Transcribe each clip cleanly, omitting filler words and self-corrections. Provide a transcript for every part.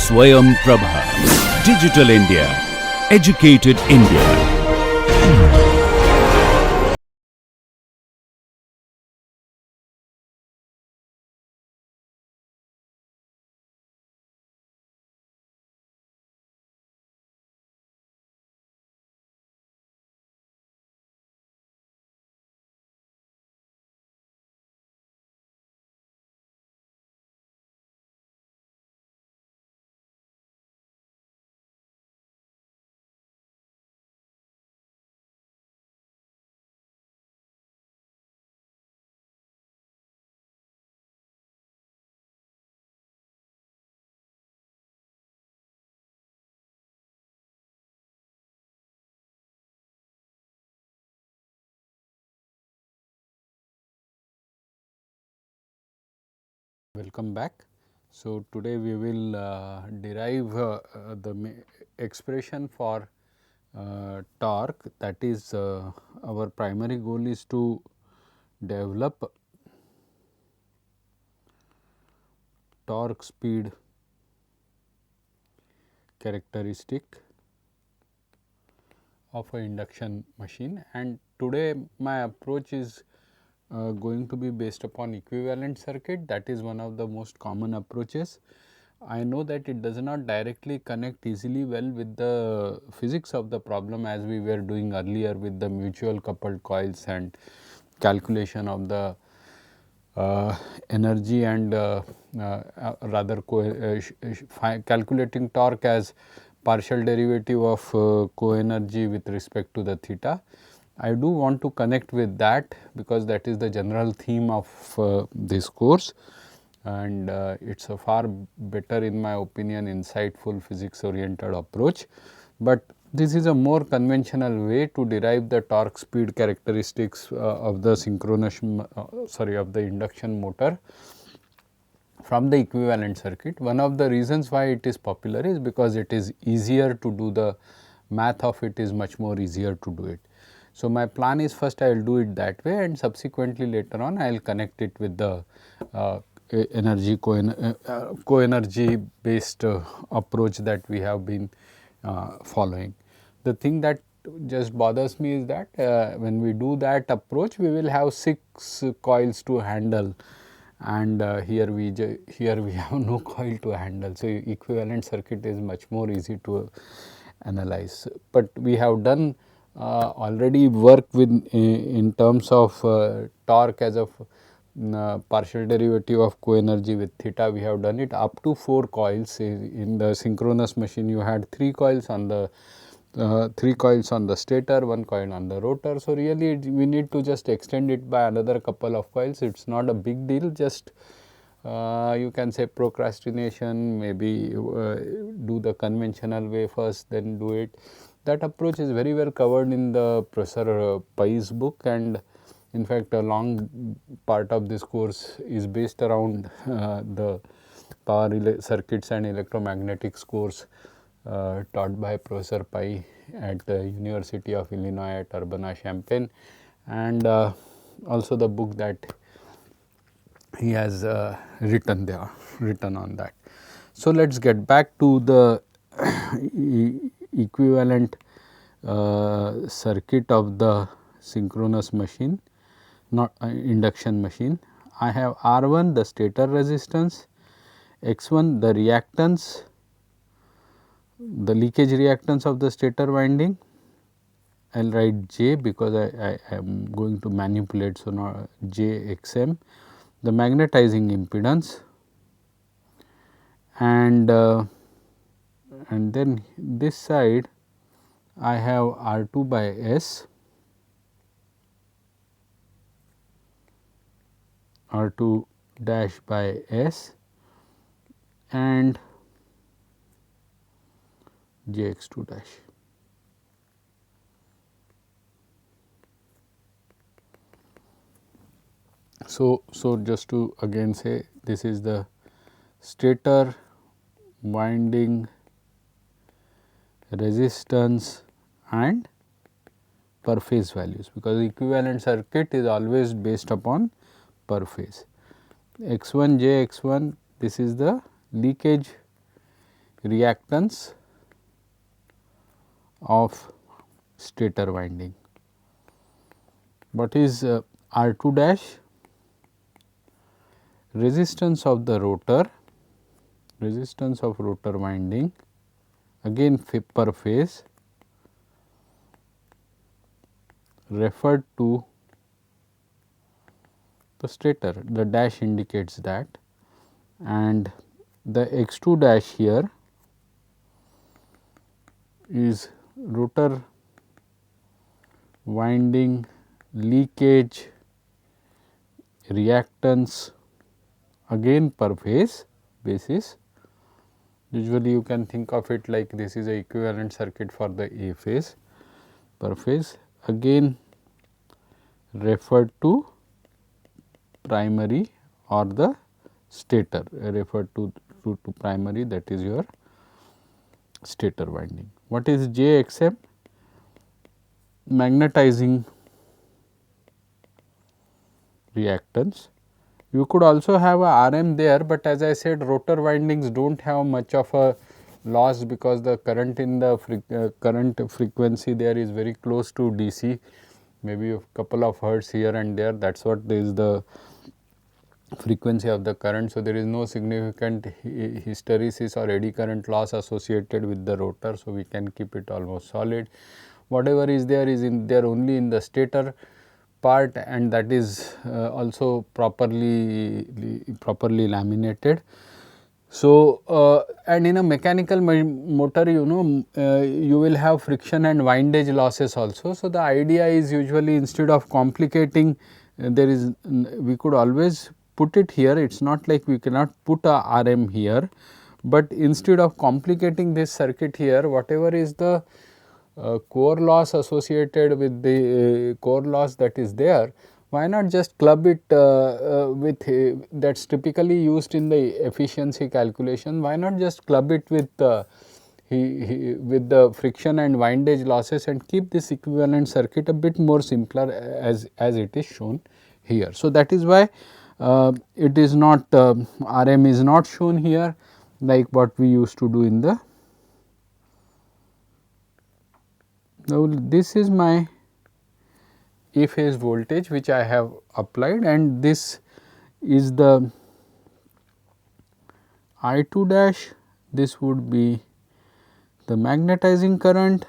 Swayam Prabha. Digital India. Educated India. Welcome back. So, today we will derive the expression for torque, that is our primary goal is to develop torque speed characteristic of a induction machine, and today my approach is going to be based upon equivalent circuit. That is one of the most common approaches. I know that it does not directly connect easily well with the physics of the problem, as we were doing earlier with the mutual coupled coils and calculation of the energy and rather calculating torque as partial derivative of co-energy with respect to the theta. I do want to connect with that because that is the general theme of this course, and it is a far better, in my opinion, insightful physics oriented approach. But this is a more conventional way to derive the torque speed characteristics of the of the induction motor from the equivalent circuit. One of the reasons why it is popular is because it is easier to do, the math of it is much more easier to do it. So, my plan is first I will do it that way, and subsequently later on I will connect it with the co-energy based approach that we have been following. The thing that just bothers me is that when we do that approach, we will have 6 coils to handle, and here we have no coil to handle. So, equivalent circuit is much more easy to analyze, but we have done already work with in terms of torque as a partial derivative of co-energy with theta. We have done it up to 4 coils. In the synchronous machine you had 3 coils on the 3 coils on the stator, 1 coil on the rotor. So, really we need to just extend it by another couple of coils. It is not a big deal, just you can say procrastination, maybe do the conventional way first, then do it. That approach is very well covered in the Professor Pai's book, and in fact, a long part of this course is based around the power circuits and electromagnetics course taught by Professor Pai at the University of Illinois at Urbana-Champaign, and also the book that he has written on that. So, let us get back to the equivalent circuit of the synchronous machine, not induction machine. I have R1 the stator resistance, X1 the reactance, the leakage reactance of the stator winding. I will write J because I am going to manipulate. So, now JXM, the magnetizing impedance, and then this side I have R2 by S, R2 dash by S, and JX2 dash. So, just to again say, this is the stator winding resistance and per phase values, because equivalent circuit is always based upon per phase. X1 J X1, this is the leakage reactance of stator winding. What is R2 dash? Resistance of the rotor, resistance of rotor winding, again per phase, referred to the stator, the dash indicates that, and the x2 dash here is rotor winding leakage reactance, again per phase basis. Usually you can think of it like this is a equivalent circuit for the A phase, per phase, again referred to primary or the stator, referred to primary, that is your stator winding. What is JXM? Magnetizing reactance. You could also have a RM there, but as I said, rotor windings do not have much of a loss because the current in the current frequency there is very close to DC, maybe a couple of hertz here and there, that is what is the frequency of the current. So, there is no significant hysteresis or eddy current loss associated with the rotor. So, we can keep it almost solid. Whatever is there only in the stator part, and that is also properly laminated. So, and in a mechanical motor, you know, you will have friction and windage losses also. So, the idea is usually instead of complicating, we could always put it here. It is not like we cannot put a RM here, but instead of complicating this circuit here, whatever is the core loss associated with the core loss that is there, why not just club it with that is typically used in the efficiency calculation, why not just club it with the friction and windage losses and keep this equivalent circuit a bit more simpler as it is shown here. So, that is why it is not RM is not shown here like what we used to do in the. Now, this is my A phase voltage which I have applied, and this is the I2 dash, this would be the magnetizing current,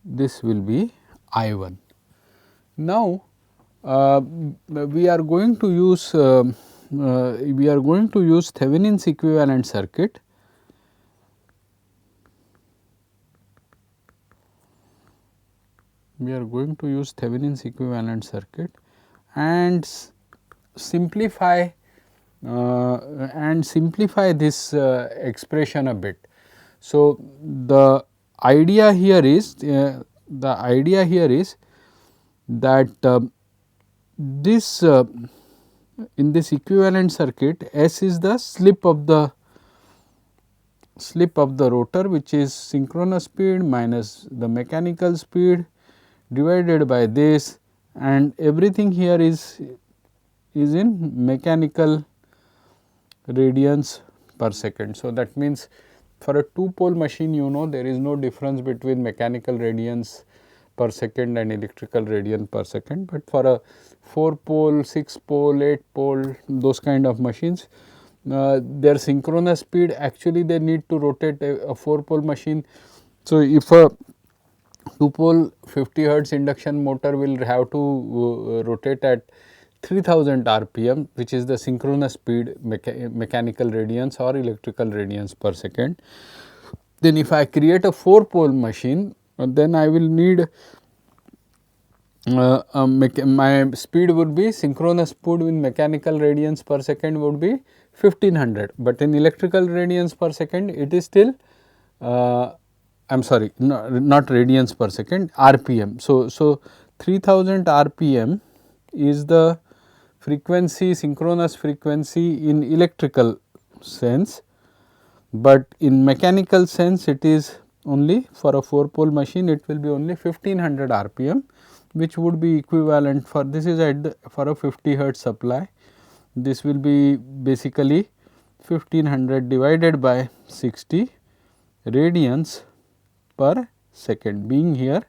this will be I1. Now, we are going to use Thevenin's equivalent circuit. We are going to use Thevenin's equivalent circuit and simplify this expression a bit. So, the idea here is that this in this equivalent circuit, S is the slip of the rotor, which is synchronous speed minus the mechanical speed divided by this, and everything here is in mechanical radians per second. So, that means for a 2-pole machine, you know, there is no difference between mechanical radians per second and electrical radian per second, but for a 4-pole, 6-pole, 8-pole, those kind of machines, their synchronous speed, actually they need to rotate a 4-pole machine. So, if a 2-pole 50 hertz induction motor will have to rotate at 3000 rpm, which is the synchronous speed, mechanical radians or electrical radians per second. Then if I create a 4-pole machine, then I will need my speed would be synchronous speed in mechanical radians per second would be 1500, but in electrical radians per second it is still I am sorry, not radians per second, RPM. So, 3000 RPM is the frequency, synchronous frequency in electrical sense, but in mechanical sense it is only for a 4-pole machine, it will be only 1500 RPM, which would be equivalent for, this is for a 50 hertz supply, this will be basically 1500 divided by 60 radians per second, being here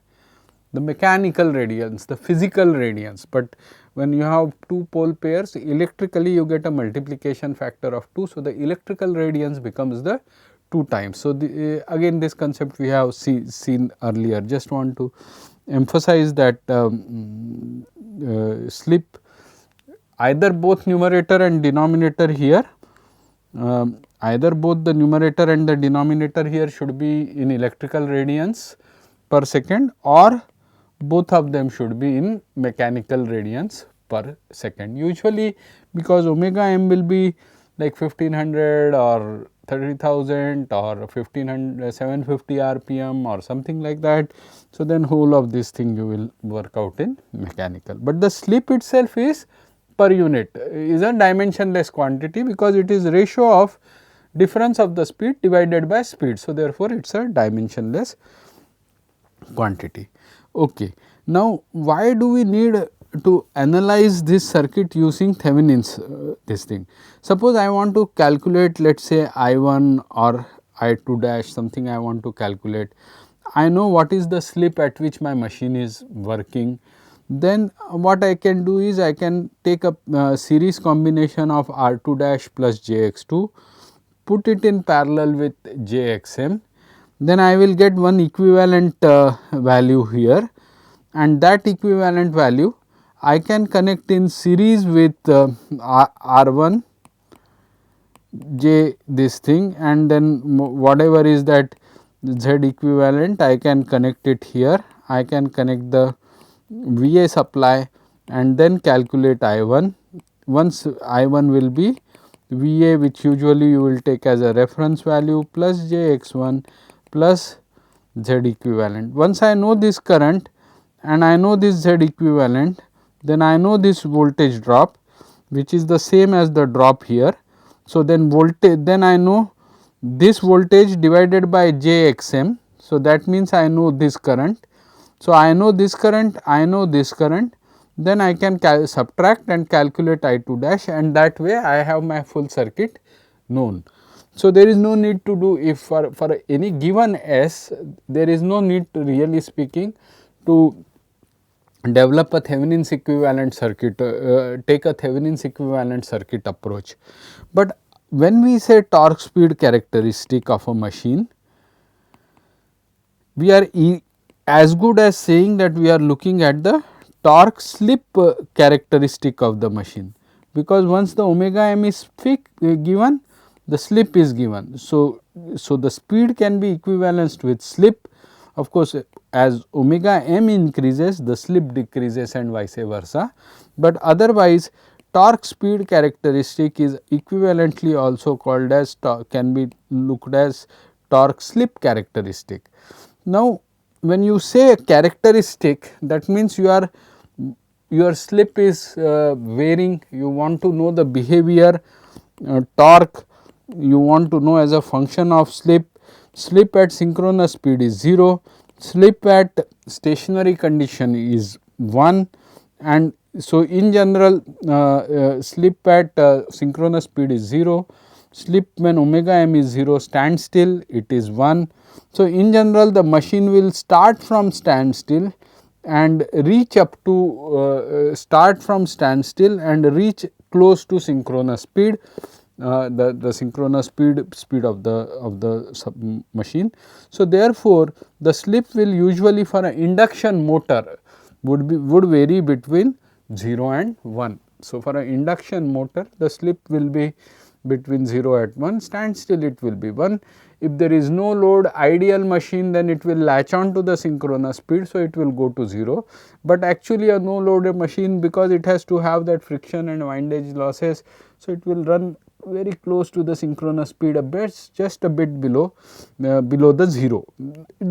the mechanical radians, the physical radians, but when you have two pole pairs, electrically you get a multiplication factor of 2. So, the electrical radians becomes the 2 times. So, again this concept we have seen earlier, just want to emphasize that slip, either both numerator and denominator here, either both the numerator and the denominator here should be in electrical radians per second, or both of them should be in mechanical radians per second. Usually because omega m will be like 1500 or 30,000 or 1500 750 rpm or something like that. So, then whole of this thing you will work out in mechanical, but the slip itself is per unit, is a dimensionless quantity because it is ratio of difference of the speed divided by speed. So, therefore, it is a dimensionless quantity. Okay. Now, why do we need to analyze this circuit using Thevenin's this thing? Suppose I want to calculate, let us say I1 or I2 dash, something I want to calculate. I know what is the slip at which my machine is working. Then what I can do is I can take a series combination of R2 dash plus Jx2, put it in parallel with Jxm, then I will get one equivalent value here, and that equivalent value I can connect in series with R1 J this thing, and then whatever is that Z equivalent I can connect it here. I can connect the VA supply and then calculate I1. Once I1 will be VA, which usually you will take as a reference value, plus Jx1 plus Z equivalent. Once I know this current and I know this Z equivalent, then I know this voltage drop, which is the same as the drop here. So, then voltage, then I know this voltage divided by Jxm. So, that means I know this current. So, I know this current, I know this current, then I can subtract and calculate I2 dash, and that way I have my full circuit known. So, there is no need to do, if for any given S, there is no need to, really speaking, to develop a Thevenin's equivalent circuit, take a Thevenin's equivalent circuit approach. But when we say torque speed characteristic of a machine, we are as good as saying that we are looking at the torque slip characteristic of the machine, because once the omega m is given, the slip is given. So, the speed can be equivalenced with slip. Of course, as omega m increases, the slip decreases and vice versa, but otherwise torque speed characteristic is equivalently also called as, can be looked as torque slip characteristic. Now, when you say a characteristic, that means your slip is varying, you want to know the behavior, torque you want to know as a function of slip. Slip at synchronous speed is 0, slip at stationary condition is 1, and so in general slip at synchronous speed is 0, slip when omega m is 0, standstill it is 1. So, in general the machine will start from standstill and reach up to start from standstill and reach close to synchronous speed, the synchronous speed of the machine. So, therefore, the slip will usually for an induction motor would vary between 0 and 1. So, for an induction motor the slip will be between 0 at 1, standstill it will be 1. If there is no load, ideal machine, then it will latch on to the synchronous speed. So, it will go to 0, but actually a no load machine, because it has to have that friction and windage losses. So, it will run very close to the synchronous speed, a bit, just a bit below the 0,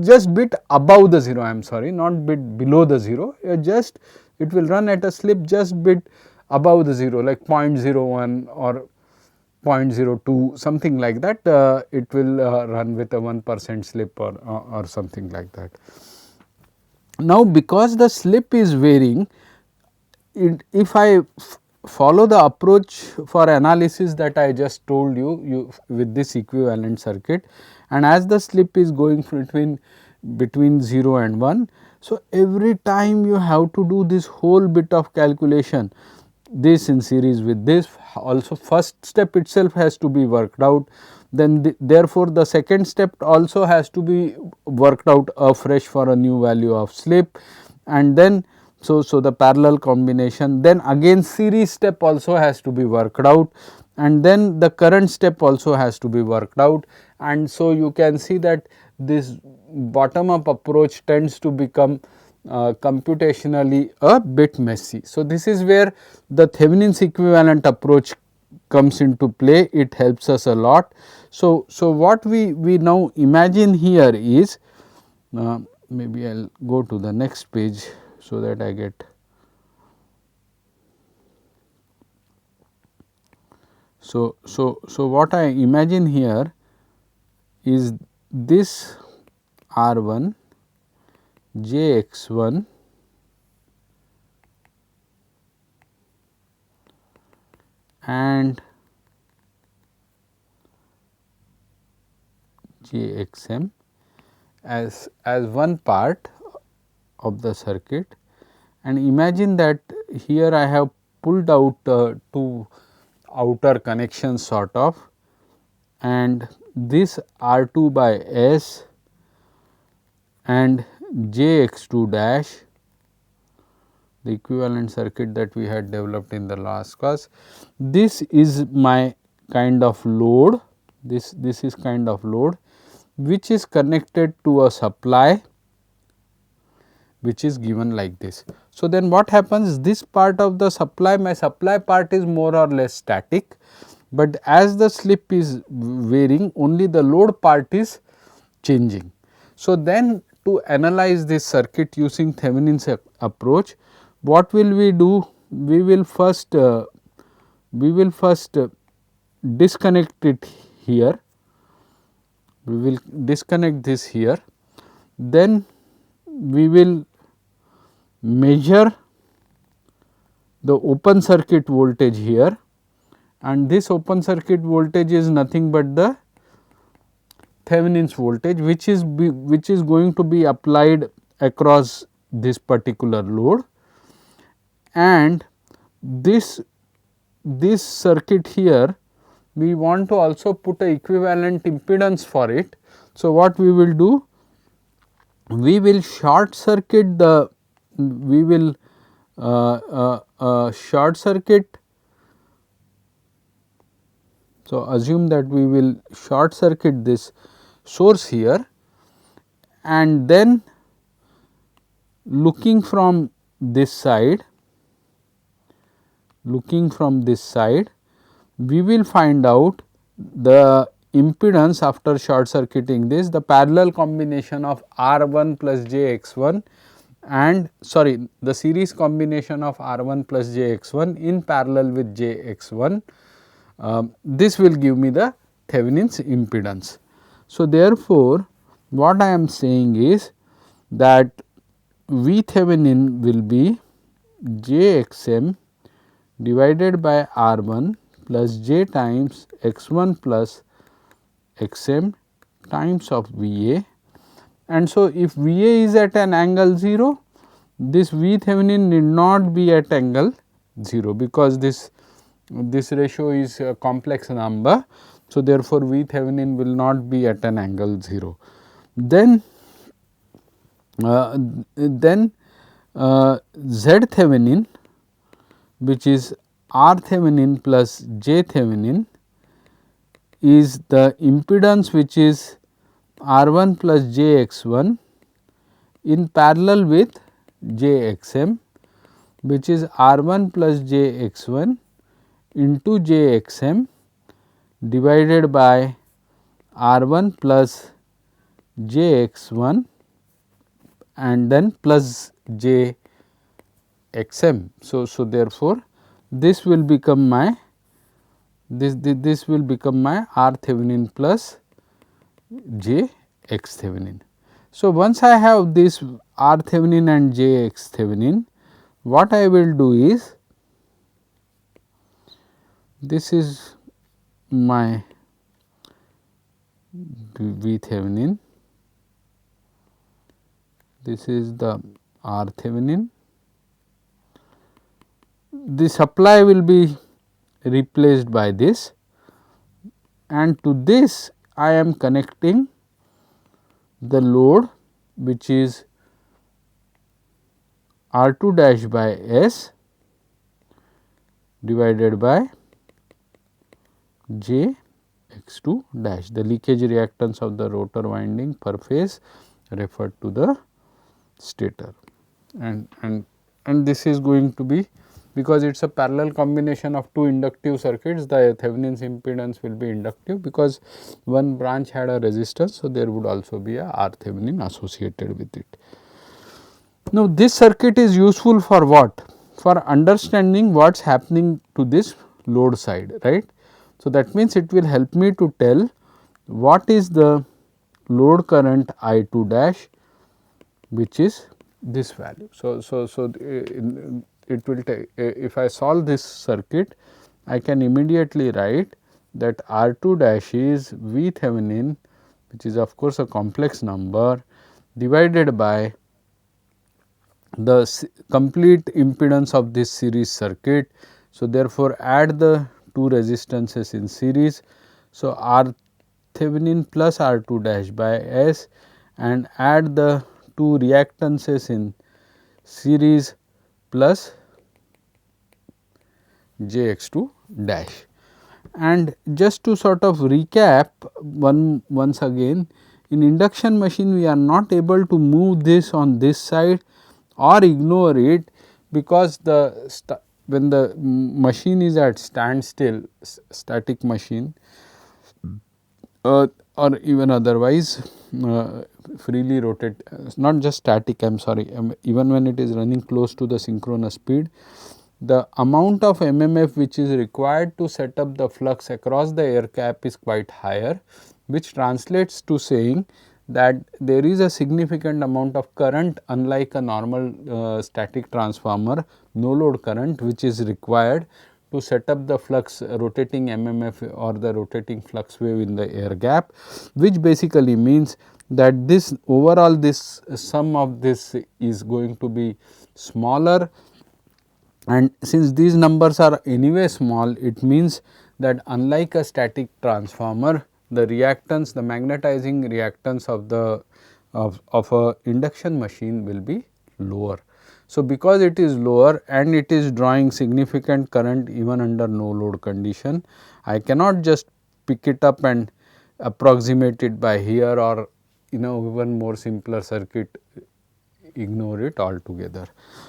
just bit above the 0, I am sorry, not bit below the 0, just it will run at a slip just bit above the 0, like 0.01 or 0.02, something like that. It will run with a 1% slip or something like that. Now, because the slip is varying, if I follow the approach for analysis that I just told you with this equivalent circuit, and as the slip is going between 0 and 1. So, every time you have to do this whole bit of calculation, this in series with this, also first step itself has to be worked out, then therefore, the second step also has to be worked out afresh for a new value of slip, and then so the parallel combination, then again series step also has to be worked out, and then the current step also has to be worked out, and so you can see that this bottom up approach tends to become computationally a bit messy. So, this is where the Thevenin's equivalent approach comes into play, it helps us a lot. So, what we now imagine here is, maybe I will go to the next page, so that I get. So, what I imagine here is this R 1 J x 1 and J x m as one part of the circuit, and imagine that here I have pulled out two outer connections sort of, and this R 2 by S and J x 2 dash, the equivalent circuit that we had developed in the last class. This is my kind of load, this is kind of load which is connected to a supply which is given like this. So, then what happens, this part of the supply, my supply part is more or less static, but as the slip is varying, only the load part is changing. So, then to analyze this circuit using Thevenin's approach, what will we do? We will first disconnect it here, we will disconnect this here, then we will measure the open circuit voltage here, and this open circuit voltage is nothing but the Thevenin's voltage, which is going to be applied across this particular load, and this circuit here we want to also put a equivalent impedance for it. So, what we will do, we will short circuit the, we will short circuit. So, assume that we will short circuit this source here, and then looking from this side, we will find out the impedance after short circuiting this, the parallel combination of R 1 plus J x 1 and the series combination of R 1 plus J x 1 in parallel with J x 1. This will give me the Thevenin's impedance. So, therefore, what I am saying is that V Thevenin will be J x m divided by R 1 plus J times x 1 plus x m times of V A, and so if V A is at an angle 0, this V Thevenin need not be at angle 0, because this ratio is a complex number. So, therefore, V Thevenin will not be at an angle 0. Then Z Thevenin, which is R Thevenin plus J Thevenin, is the impedance which is R 1 plus J x 1 in parallel with J x m, which is R 1 plus J x 1 into J x m divided by R 1 plus J x 1 and then plus J x m. So, therefore, this will become my this will become my R Thevenin plus J x Thevenin. So, once I have this R Thevenin and J x Thevenin, what I will do is this is my V Thevenin, this is the R Thevenin. The supply will be replaced by this, and to this I am connecting the load which is R 2 dash by S divided by J x 2 dash, the leakage reactance of the rotor winding per phase referred to the stator, and this is going to be, because it is a parallel combination of two inductive circuits, the Thevenin's impedance will be inductive because one branch had a resistance. So, there would also be a R Thevenin associated with it. Now, this circuit is useful for what? For understanding what is happening to this load side, right. So, that means it will help me to tell what is the load current I 2 dash, which is this value. So, it will take, if I solve this circuit, I can immediately write that R 2 dash is V Thevenin, which is of course a complex number, divided by the complete impedance of this series circuit. So, therefore, add the two resistances in series. So, R Thevenin plus R 2 dash by S, and add the two reactances in series plus J x 2 dash. And just to sort of recap once again, in induction machine we are not able to move this on this side or ignore it, because when the machine is at standstill, static machine, or even otherwise freely rotate, not just static, I am sorry, even when it is running close to the synchronous speed, the amount of MMF which is required to set up the flux across the air cap is quite higher, which translates to saying that there is a significant amount of current, unlike a normal static transformer, no load current, which is required to set up the flux rotating MMF or the rotating flux wave in the air gap, which basically means that this overall this sum of this is going to be smaller, and since these numbers are anyway small, it means that unlike a static transformer, the reactance, the magnetizing reactance of the of a induction machine will be lower. So, because it is lower and it is drawing significant current even under no load condition, I cannot just pick it up and approximate it by here, or even more simpler circuit, ignore it altogether.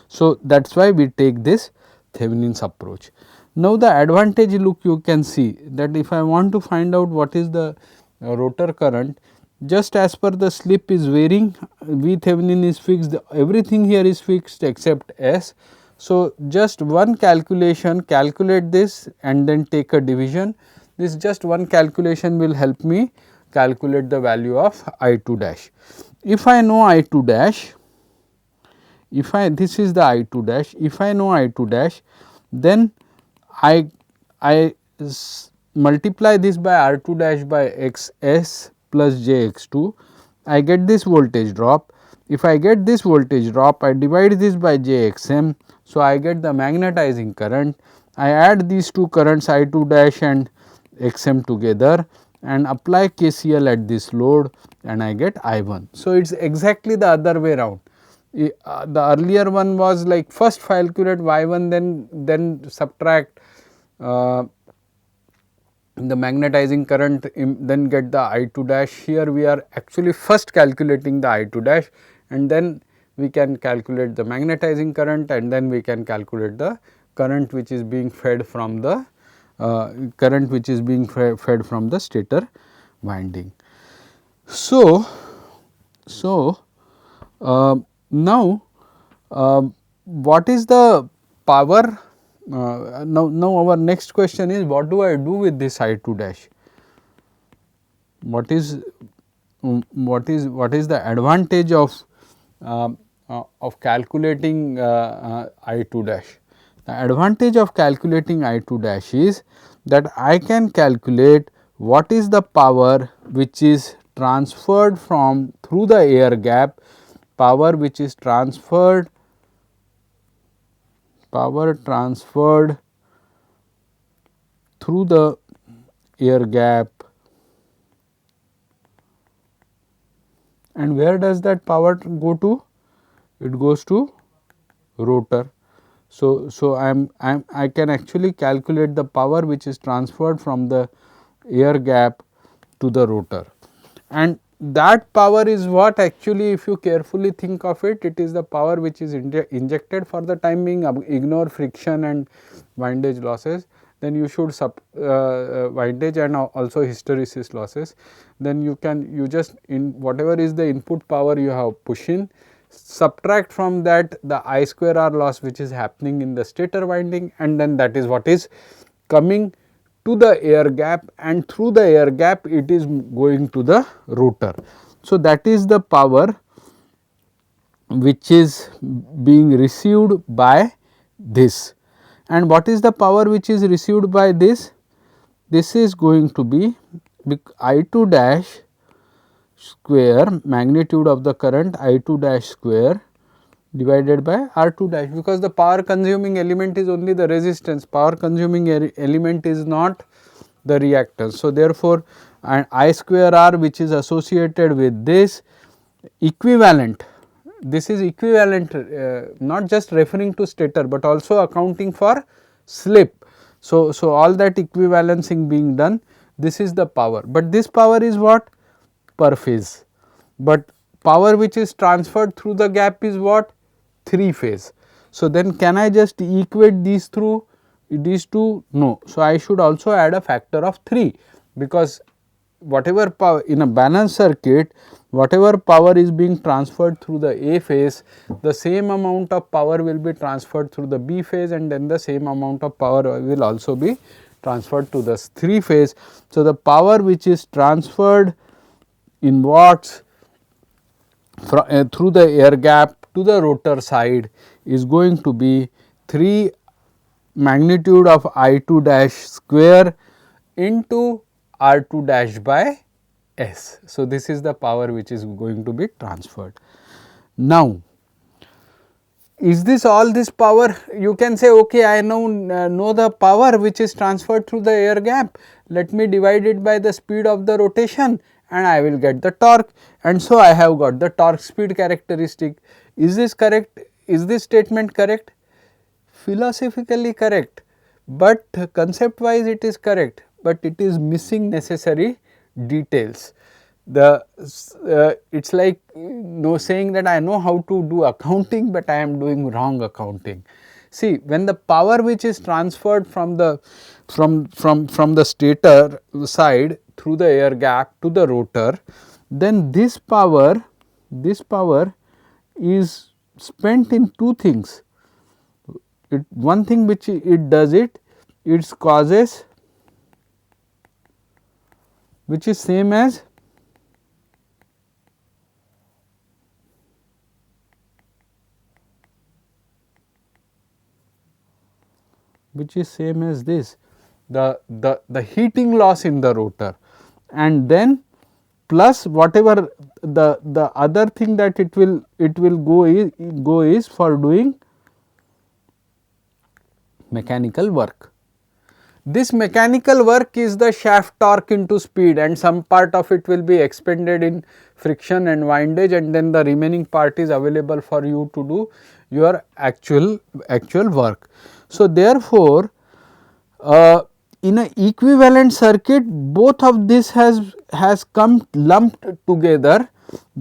So, that is why we take this Thevenin's approach. Now, the advantage, look, you can see that if I want to find out what is the rotor current, just as per the slip is varying, V Thevenin is fixed, everything here is fixed except S. So, just one calculation, calculate this and then take a division. This just one calculation will help me calculate the value of I 2 dash. If I know I 2 dash, this is the I 2 dash, if I know I 2 dash, then I multiply this by R 2 dash by X S plus J x 2, I get this voltage drop. If I get this voltage drop, I divide this by J x m. So, I get the magnetizing current. I add these two currents I 2 dash and x m together and apply KCL at this load, and I get I 1. So, it is exactly the other way round. The earlier one was like first calculate y 1, then subtract the magnetizing current, then get the I 2 dash. Here we are actually first calculating the I 2 dash, and then we can calculate the magnetizing current, and then we can calculate the current which is being fed from the stator winding. So, now what is the power? Now our next question is, what do I do with this I 2 dash? What is the advantage of calculating I 2 dash? The advantage of calculating I 2 dash is that I can calculate what is the power which is transferred from through the air gap, power which is transferred through the air gap, and where does that power go to? It goes to rotor. So, I can actually calculate the power which is transferred from the air gap to the rotor, and that power is what actually, if you carefully think of it, it is the power which is injected for the time being. Ignore friction and windage losses, then you should windage and also hysteresis losses, then you just in whatever is the input power you have push in, subtract from that the I square R loss which is happening in the stator winding, and then that is what is coming to the air gap, and through the air gap it is going to the rotor. So, that is the power which is being received by this, and what is the power which is received by this? This is going to be I 2 dash square, magnitude of the current I 2 dash square divided by R 2 dash, because the power consuming element is only the resistance, power consuming element is not the reactance. So, therefore, and I square R which is associated with this equivalent, this is equivalent, not just referring to stator, but also accounting for slip. So, all that equivalencing being done, this is the power, but this power is what? Per phase, but power which is transferred through the gap is what? 3 phase. So, then can I just equate these through these two? No. So, I should also add a factor of 3, because whatever power in a balanced circuit, whatever power is being transferred through the A phase, the same amount of power will be transferred through the B phase, and then the same amount of power will also be transferred to the 3 phase. So, the power which is transferred in watts through the air gap to the rotor side is going to be 3 magnitude of I 2 dash square into R 2 dash by S. So, this is the power which is going to be transferred. Now, is this all this power? You can say, okay, I know the power which is transferred through the air gap, let me divide it by the speed of the rotation and I will get the torque, and so I have got the torque speed characteristic. Is this correct? Is this statement correct? Philosophically correct, but concept wise it is correct, but it is missing necessary details. The it is like saying that I know how to do accounting, but I am doing wrong accounting. See, when the power which is transferred from the stator side through the air gap to the rotor, then this power is spent in two things. One thing which it does it causes, which is same as this, the heating loss in the rotor, and then plus whatever the other thing that it will go is for doing mechanical work. This mechanical work is the shaft torque into speed, and some part of it will be expended in friction and windage, and then the remaining part is available for you to do your actual work. So, therefore, in an equivalent circuit, both of this has come lumped together,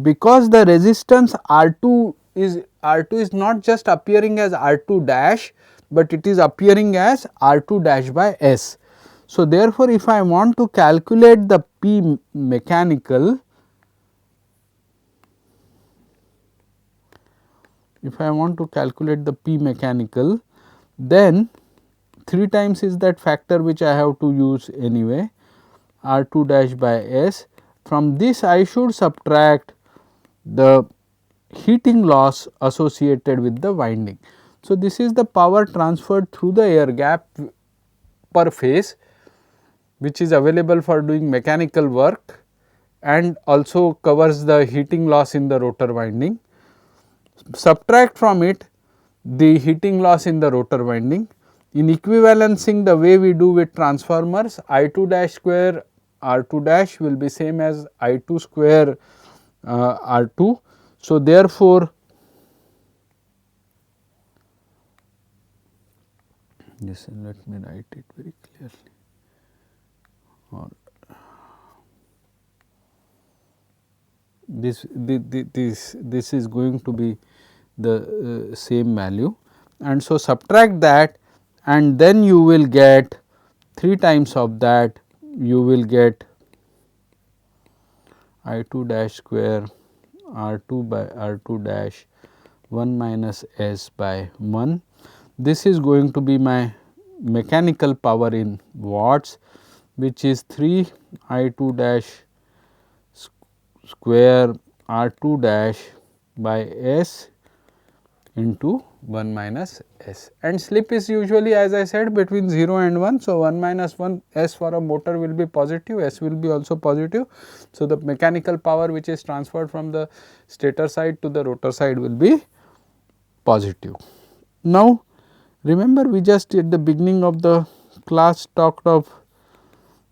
because the resistance R2 is not just appearing as R2 dash, but it is appearing as R2 dash by S. So, therefore, if I want to calculate the P mechanical, then 3 times is that factor which I have to use anyway, R 2 dash by S. From this I should subtract the heating loss associated with the winding. So, this is the power transferred through the air gap per phase. which is available for doing mechanical work and also covers the heating loss in the rotor winding. Subtract from it the heating loss in the rotor winding. In equivalencing, the way we do with transformers, I2 dash square R2 dash will be same as I2 square R2. So, therefore, listen, let me write it very clearly. Or this is going to be the same value, and so subtract that, and then you will get 3 times of that, you will get I2 dash square R2 by R2 dash 1 minus S by 1. This is going to be my mechanical power in watts, which is 3 I2 dash square R2 dash by S into 1 minus S, and slip is usually, as I said, between 0 and 1. So, 1 minus 1 S for a motor will be positive, S will be also positive. So, the mechanical power which is transferred from the stator side to the rotor side will be positive. Now, remember we just at the beginning of the class talked of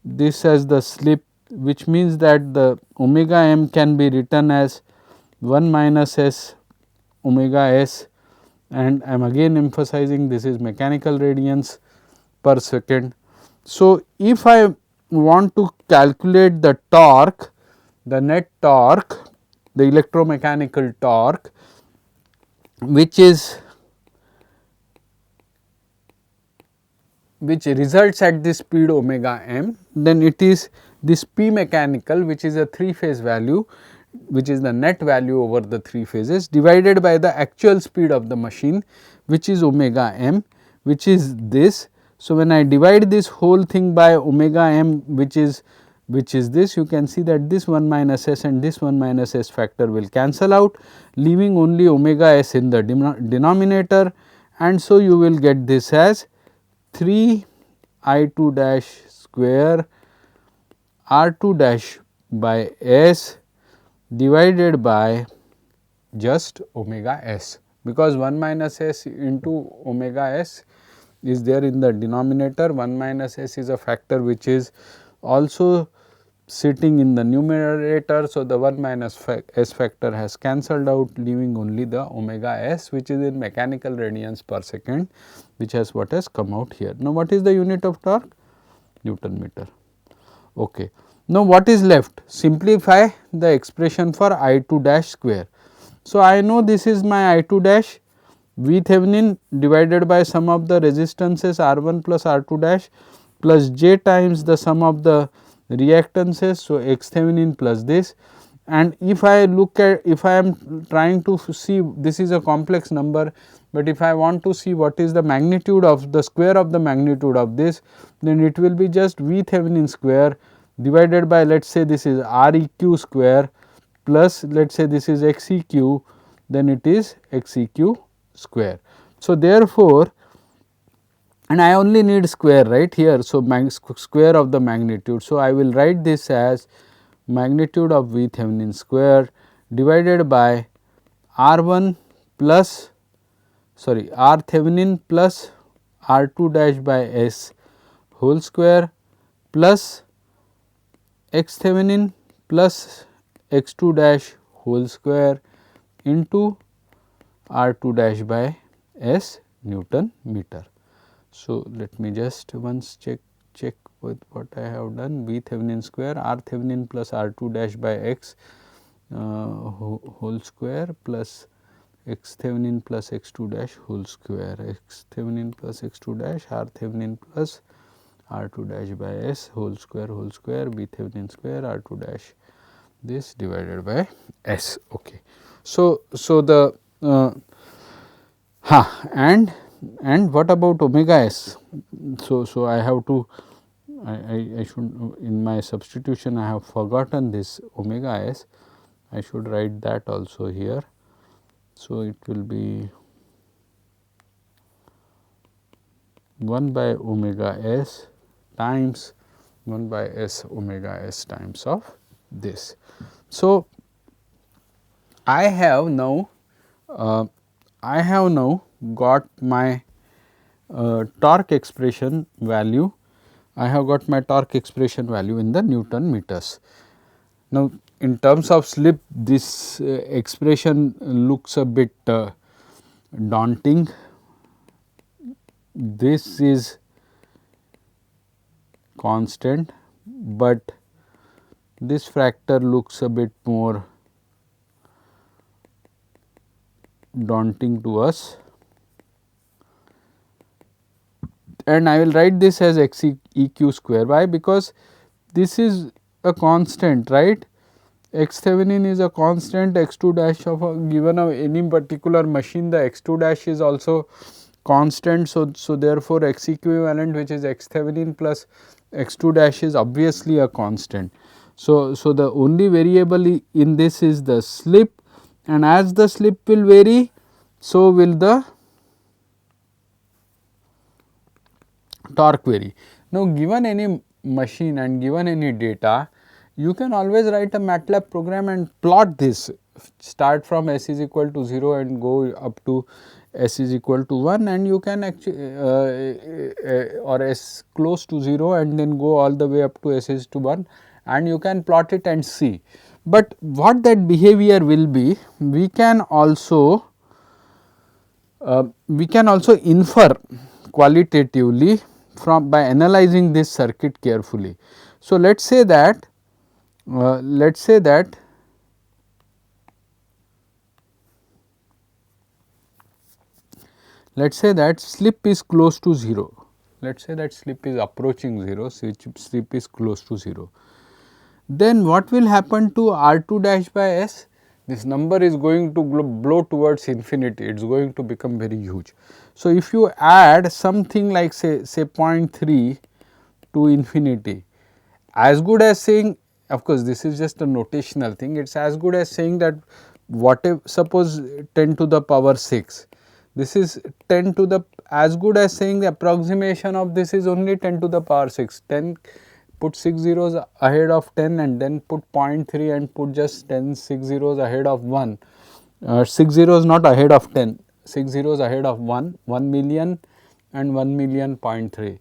this as the slip, which means that the omega m can be written as 1 minus S omega S, and I am again emphasizing this is mechanical radians per second. So, if I want to calculate the torque, the net torque, the electromechanical torque, which results at the speed omega m, then it is this P mechanical, which is a 3 phase value, which is the net value over the 3 phases, divided by the actual speed of the machine, which is omega m, which is this. So, when I divide this whole thing by omega m, which is this, you can see that this 1 minus S and this 1 minus S factor will cancel out, leaving only omega S in the denominator, and so you will get this as 3 I2 dash square R2 dash by S divided by just omega S, because 1 minus S into omega S is there in the denominator. 1 minus S is a factor which is also sitting in the numerator. So, the 1 minus S factor has cancelled out, leaving only the omega S, which is in mechanical radians per second, which has what has come out here. Now, what is the unit of torque? Newton meter. Okay. Now, what is left? Simplify the expression for I2 dash square. So, I know this is my I2 dash, V Thevenin divided by sum of the resistances R1 plus R2 dash plus J times the sum of the reactances. So, X Thevenin plus this, and if I look at, if I am trying to see, this is a complex number, but if I want to see what is the magnitude of the square of the magnitude of this, then it will be just V Thevenin square divided by, let us say this is Req square plus let us say this is Xeq, then it is Xeq square. So, therefore, and I only need square right here. So, square of the magnitude. So, I will write this as magnitude of V Thevenin square divided by R1 plus R Thevenin plus R2 dash by S whole square plus X Thevenin plus X2 dash whole square into R2 dash by S Newton meter. So, let me just once check with what I have done. V Thevenin square R Thevenin plus R2 dash by X whole square plus X Thevenin plus X2 dash whole square, X Thevenin plus X2 dash R Thevenin plus R2 dash by S whole square V Thevenin square R2 dash this divided by S. Okay. So, the and what about omega S? So, I have to I should, in my substitution I have forgotten this omega S, I should write that also here. So, it will be 1 by omega S times 1 by s omega s times of this. So, I have now got my torque expression value. I have got my torque expression value in the Newton meters. Now, in terms of slip, this expression looks a bit daunting. This is constant, but this factor looks a bit more daunting to us, and I will write this as x e q square. Why? Because this is a constant, right? X Thevenin is a constant, x 2 dash of a given of any particular machine, the x 2 dash is also constant. So, therefore, x equivalent, which is x Thevenin plus x 2 dash, is obviously a constant. So, the only variable in this is the slip, and as the slip will vary, so will the torque vary. Now, given any machine and given any data, you can always write a MATLAB program and plot this, start from s is equal to 0 and go up to s is equal to 1, and you can actually or s close to 0 and then go all the way up to s is to 1, and you can plot it and see. But what that behavior will be, we can also infer qualitatively from by analyzing this circuit carefully. So, let us say that slip is close to 0, let us say that slip is approaching 0, slip is close to 0. Then what will happen to R 2 dash by s? This number is going to blow towards infinity, it is going to become very huge. So, if you add something like say 0.3 to infinity, as good as saying, of course, this is just a notational thing, it is as good as saying that whatever, suppose 10 to the power 6, this is 10 to the, as good as saying the approximation of this is only 10 to the power 6, 10, put 6 zeros ahead of 10 and then put 0.3 and put just 10 6 zeros ahead of 1, 6 zeros not ahead of 10, 6 zeros ahead of 1, 1 million and 1 million 0.3.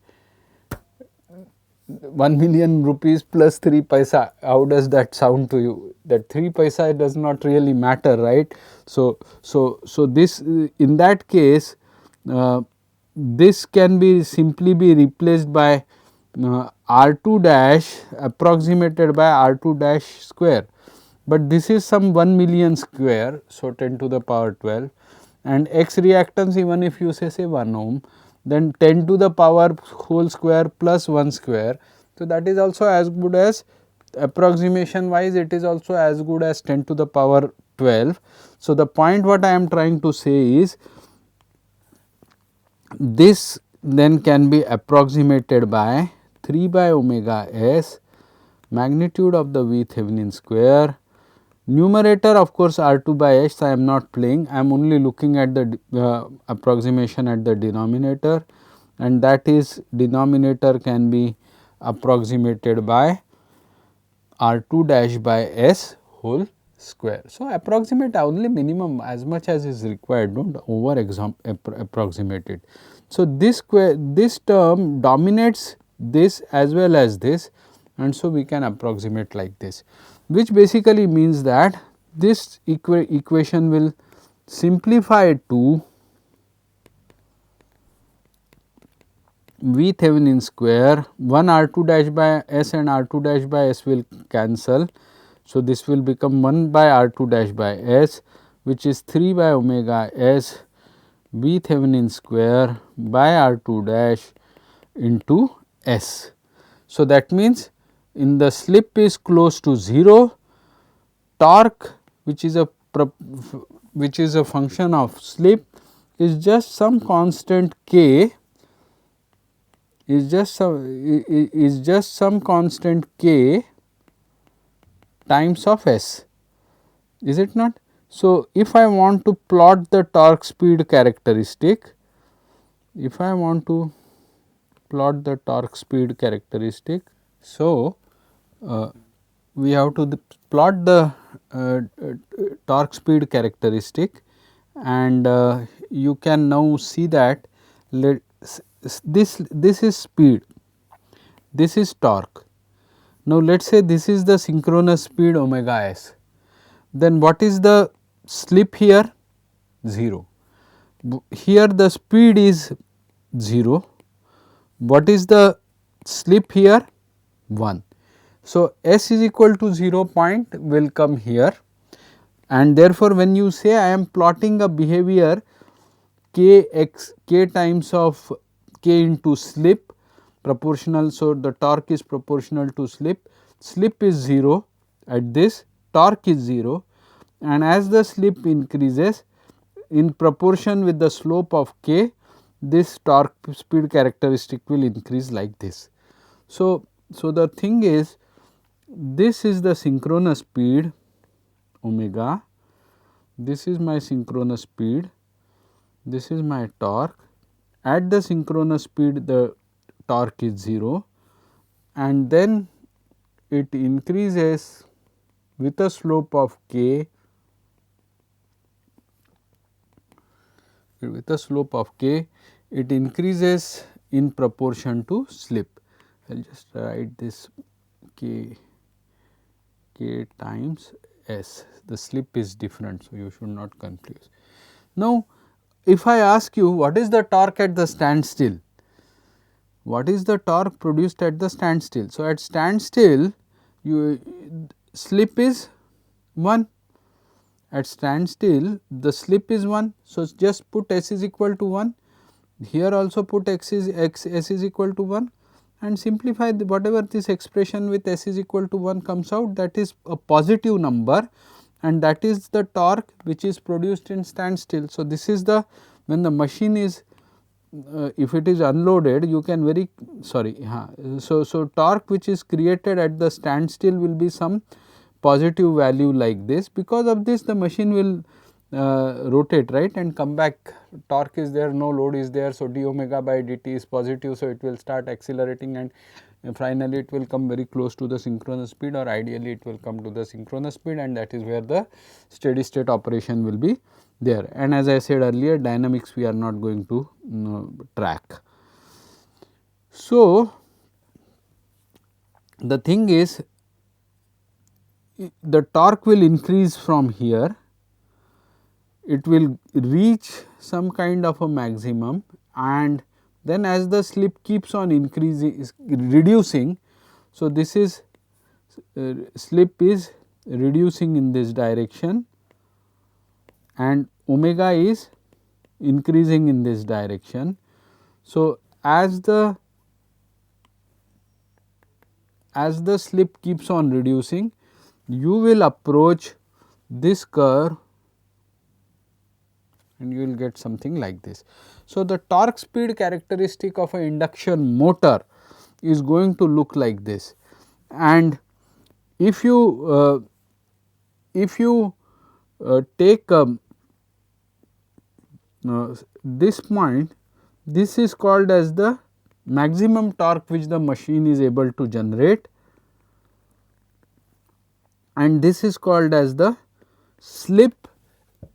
1 million rupees plus 3 paisa, how does that sound to you? That 3 paisa does not really matter, right? So, this in that case, this can be simply be replaced by R 2 dash approximated by R 2 dash square, but this is some 1 million square. So, 10 to the power 12, and x reactance, even if you say 1 ohm, then 10 to the power whole square plus 1 square. So, that is also as good as, approximation wise, it is also as good as 10 to the power 12. So, the point what I am trying to say is, this then can be approximated by 3 by omega s, magnitude of the V Thevenin square, numerator of course R 2 by s, I am not playing, I am only looking at the approximation at the denominator, and that is denominator can be approximated by R 2 dash by s whole square. So, approximate only minimum as much as is required, do not over approximate it. So, this term dominates this as well as this, and so we can approximate like this, which basically means that this equation will simplify to V Thevenin square, 1 R 2 dash by s and R 2 dash by s will cancel. So, this will become 1 by R 2 dash by s, which is 3 by omega s V Thevenin square by R 2 dash into s. So, that means in the slip is close to 0, torque which is a function of slip is just some constant k, is just some constant k times of s, is it not? So, if I want to plot the torque speed characteristic, So, we have to plot the torque speed characteristic, and you can now see that this is speed, this is torque. Now, let us say this is the synchronous speed omega s, then what is the slip here? 0. Here the speed is 0, what is the slip here? 1. So, s is equal to 0 point will come here, and therefore, when you say I am plotting a behavior k times of k into slip proportional. So, the torque is proportional to slip, slip is 0 at this, torque is 0, and as the slip increases in proportion with the slope of k, this torque speed characteristic will increase like this. So, the thing is, this is the synchronous speed omega, this is my synchronous speed, this is my torque. At the synchronous speed the torque is 0, and then it increases with a slope of k, it increases in proportion to slip. I will just write this k times s, the slip is different. So, you should not confuse. Now, if I ask you what is the torque at the standstill, what is the torque produced at the standstill? So, at standstill slip is 1, at standstill the slip is 1. So, just put s is equal to 1, here also put s is equal to 1, and simplify whatever this expression with s is equal to 1 comes out, that is a positive number, and that is the torque which is produced in standstill. So, this is the when the machine is if it is unloaded, you can very so torque which is created at the standstill will be some positive value like this. Because of this the machine will rotate, right, and come back, torque is there, no load is there. So, d omega by dt is positive. So, it will start accelerating, and finally, it will come very close to the synchronous speed, or ideally it will come to the synchronous speed, and that is where the steady state operation will be there. And as I said earlier, dynamics we are not going to track. So, the thing is, the torque will increase from here, it will reach some kind of a maximum, and then as the slip keeps on reducing. So, this is slip is reducing in this direction, and omega is increasing in this direction. So, as the slip keeps on reducing, you will approach this curve and you will get something like this. So, the torque speed characteristic of an induction motor is going to look like this, and if you take this point, this is called as the maximum torque which the machine is able to generate, and this is called as the slip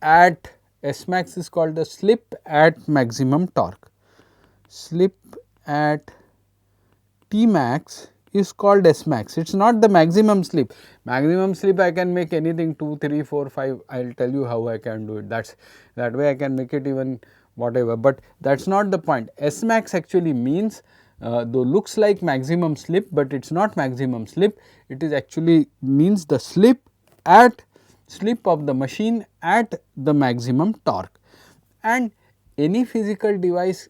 at S max is called the slip at maximum torque. Slip at T max is called S max. It is not the maximum slip. Maximum slip I can make anything 2, 3, 4, 5. I will tell you how I can do it. That way I can make it even whatever, but that is not the point. S max actually means though looks like maximum slip, but it is not maximum slip. It is actually means the slip of the machine at the maximum torque, and any physical device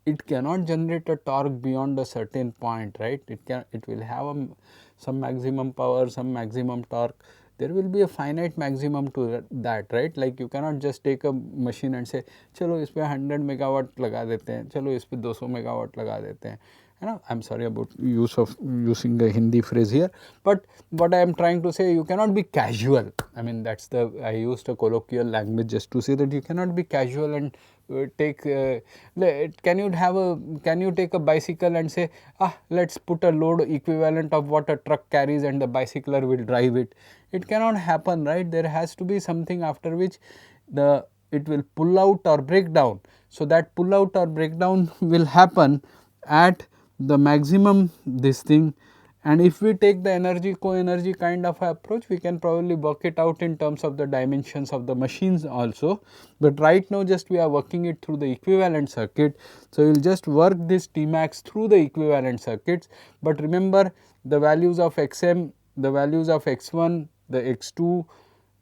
it cannot generate a torque beyond a certain point, right. It will have some maximum power, some maximum torque. There will be a finite maximum to that, right. Like you cannot just take a machine and say chalo ispe 100 megawatt laga dete hain, chalo ispe 200 megawatt laga dete hain. I am sorry about using a Hindi phrase here, but what I am trying to say, you cannot be casual. I mean, I used a colloquial language just to say that you cannot be casual and can you take a bicycle and say, let's put a load equivalent of what a truck carries and the bicycler will drive it. It cannot happen, right? There has to be something after which it will pull out or break down. So, that pull out or breakdown will happen at the maximum this thing, and if we take the energy co-energy kind of approach, we can probably work it out in terms of the dimensions of the machines also. But right now just we are working it through the equivalent circuit. So, we will just work this T max through the equivalent circuits, but remember the values of xm, the values of x1, the x2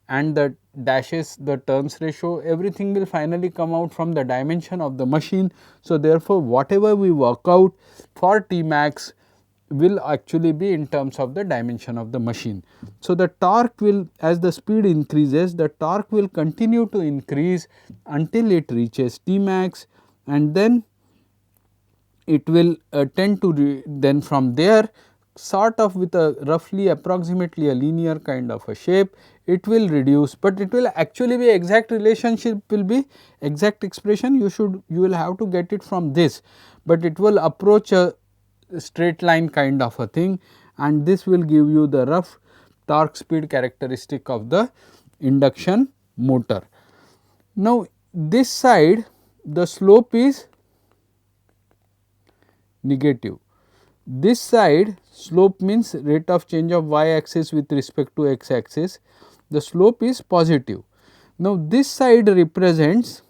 and the dashes, the turns ratio, everything will finally come out from the dimension of the machine. So, therefore, whatever we work out for T max will actually be in terms of the dimension of the machine. So, the torque will, as the speed increases, the torque will continue to increase until it reaches T max, and then it will tend to then from there sort of with a roughly approximately a linear kind of a shape, it will reduce, but it will actually be exact relationship will be exact expression, you will have to get it from this, but it will approach a straight line kind of a thing, and this will give you the rough torque speed characteristic of the induction motor. Now, this side the slope is negative. This side slope means rate of change of y axis with respect to x axis, the slope is positive. Now, this side represents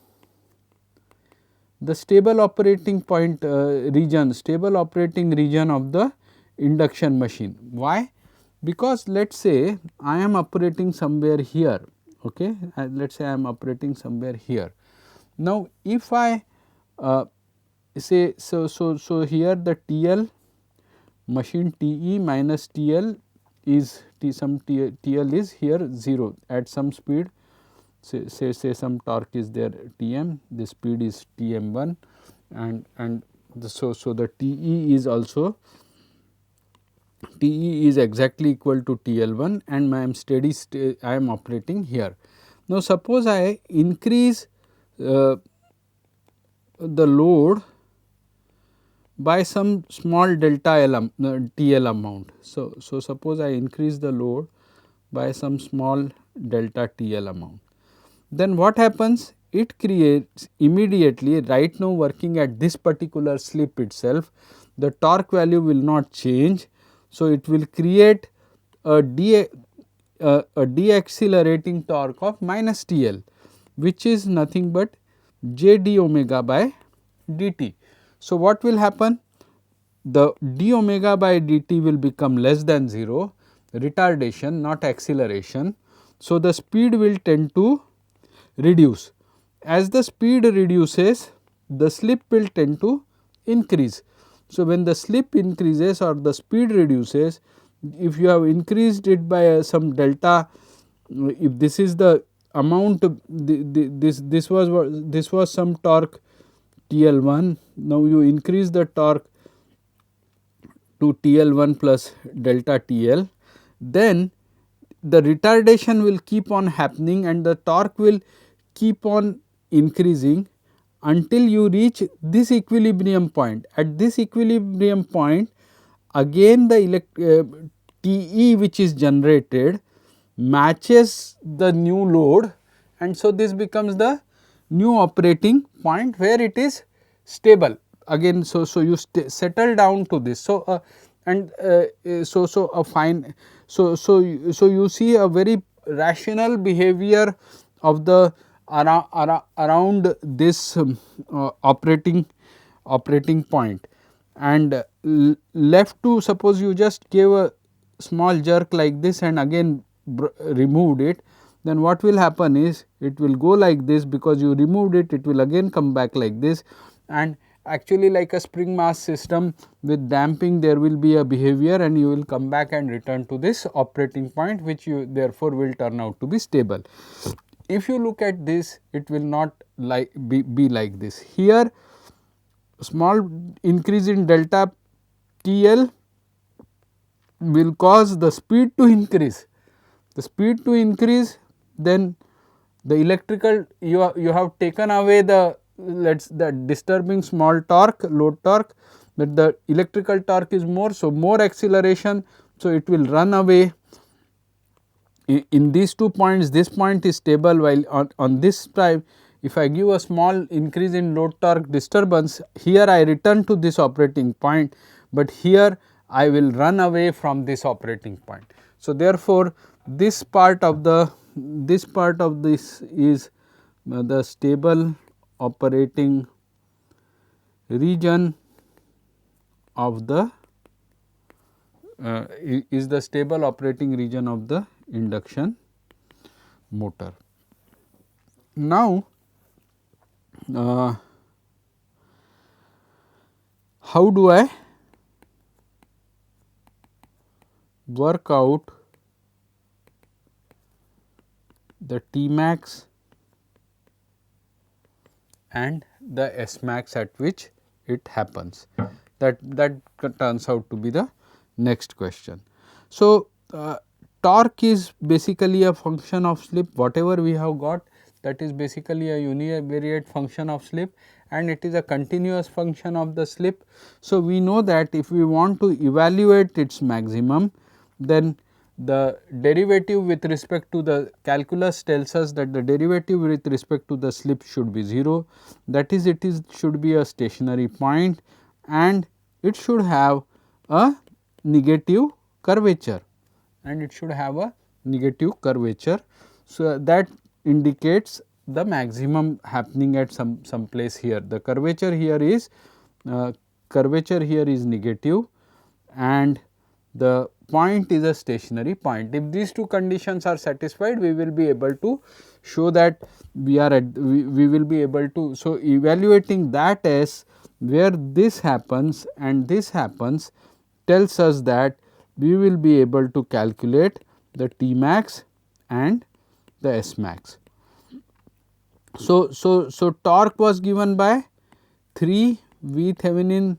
the stable operating point region, stable operating region of the induction machine. Why? Because let us say I am operating somewhere here, okay. Let us say I am operating somewhere here. Now, if I say so here the TL machine TE minus TL is some TL is here 0 at some speed, say some torque is there Tm, the speed is Tm1, and so the TE is also TE is exactly equal to TL1 and I am steady state, I am operating here. Now, suppose I increase the load by some small delta TL amount. So, suppose I increase the load by some small delta TL amount. Then what happens? It creates immediately, right now working at this particular slip itself, the torque value will not change. So, it will create a deaccelerating torque of minus TL, which is nothing but j d omega by dt. So, what will happen? The d omega by dt will become less than 0, retardation not acceleration. So, the speed will tend to reduce. As the speed reduces, the slip will tend to increase. So, when the slip increases or the speed reduces, if you have increased it by some delta, if this is the amount, this was some torque TL1, now you increase the torque to TL1 plus delta TL, then the retardation will keep on happening and the torque will keep on increasing until you reach this equilibrium point. At this equilibrium point, again the TE which is generated matches the new load, and so this becomes the new operating point where it is stable again. So, you settle down to this. So, so a fine, so you see a very rational behavior of the around this operating point, and left to, suppose you just gave a small jerk like this and again removed it, then what will happen is it will go like this, because you removed it, it will again come back like this, and actually like a spring mass system with damping there will be a behavior and you will come back and return to this operating point, which you therefore will turn out to be stable. If you look at this, it will not be like this. Here small increase in delta TL will cause the speed to increase. The speed to increase, then the electrical, you have taken away the let us that disturbing small torque, load torque, but the electrical torque is more. So, more acceleration. So, it will run away. In these 2 points, this point is stable, while on this time if I give a small increase in load torque disturbance, here I return to this operating point, but here I will run away from this operating point. So, therefore, this part of this is the stable operating region of the is the stable operating region of the induction motor. Now, how do I work out the T max and the S max at which it happens? That turns out to be the next question. So, torque is basically a function of slip. Whatever we have got, that is basically a univariate function of slip, and it is a continuous function of the slip. So, we know that if we want to evaluate its maximum, then the derivative with respect to the calculus tells us that the derivative with respect to the slip should be 0, that is it should be a stationary point and it should have a negative curvature and it should have a negative curvature. So, that indicates the maximum happening at some place here. The curvature here is negative and the point is a stationary point. If these two conditions are satisfied, we will be able to show that we will be able to. So, evaluating that as where this happens and this happens tells us that we will be able to calculate the T max and the S max. So, torque was given by 3 V Thevenin